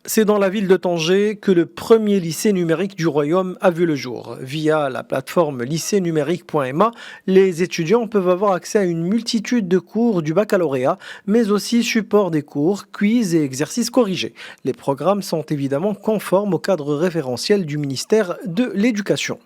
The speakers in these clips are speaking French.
C'est dans la ville de Tanger que le premier lycée numérique du Royaume a vu le jour. Via la plateforme lycénumérique.ma, les étudiants peuvent avoir accès à une multitude de cours du baccalauréat, mais aussi support des cours, quiz et exercices corrigés. Les programmes sont évidemment conformes au cadre référentiel du ministère de l'Éducation.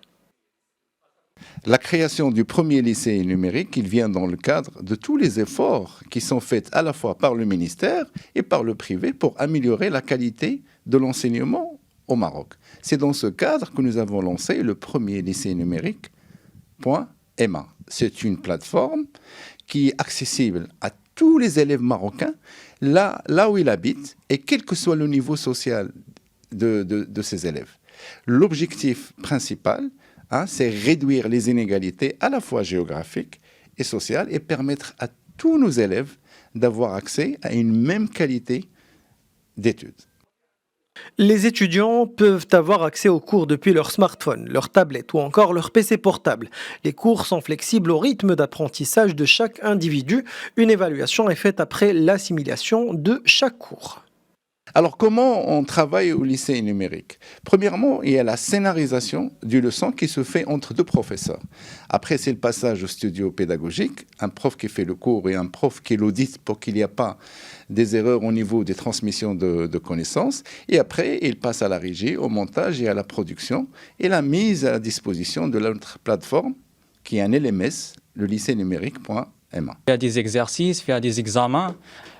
La création du premier lycée numérique, il vient dans le cadre de tous les efforts qui sont faits à la fois par le ministère et par le privé pour améliorer la qualité de l'enseignement au Maroc. C'est dans ce cadre que nous avons lancé le premier lycée numérique.ma. C'est une plateforme qui est accessible à tous les élèves marocains, là où ils habitent et quel que soit le niveau social de ces élèves. L'objectif principal, c'est réduire les inégalités à la fois géographiques et sociales et permettre à tous nos élèves d'avoir accès à une même qualité d'études. Les étudiants peuvent avoir accès aux cours depuis leur smartphone, leur tablette ou encore leur PC portable. Les cours sont flexibles au rythme d'apprentissage de chaque individu. Une évaluation est faite après l'assimilation de chaque cours. Alors, comment on travaille au lycée numérique? Premièrement, il y a la scénarisation du leçon qui se fait entre deux professeurs. Après, c'est le passage au studio pédagogique, un prof qui fait le cours et un prof qui l'audite pour qu'il n'y ait pas des erreurs au niveau des transmissions de connaissances. Et après, il passe à la régie, au montage et à la production et la mise à disposition de notre plateforme qui est un LMS, le lycée numérique.ma. Il y a des exercices, il y a des examens.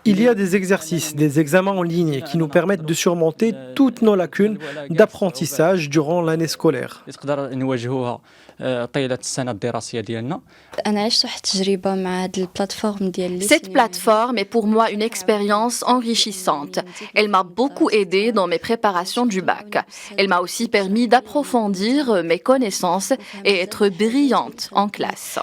Il y a des exercices, des examens en ligne qui nous permettent de surmonter toutes nos lacunes d'apprentissage durant l'année scolaire. Cette plateforme est pour moi une expérience enrichissante. Elle m'a beaucoup aidée dans mes préparations du bac. Elle m'a aussi permis d'approfondir mes connaissances et être brillante en classe.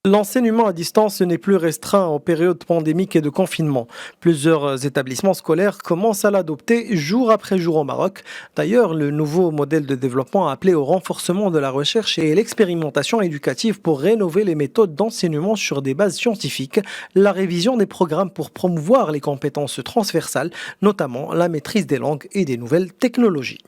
L'enseignement à distance n'est plus restreint aux périodes pandémiques et de confinement. Plusieurs établissements scolaires commencent à l'adopter jour après jour au Maroc. D'ailleurs, le nouveau modèle de développement a appelé au renforcement de la recherche et l'expérimentation éducative pour rénover les méthodes d'enseignement sur des bases scientifiques, la révision des programmes pour promouvoir les compétences transversales, notamment la maîtrise des langues et des nouvelles technologies.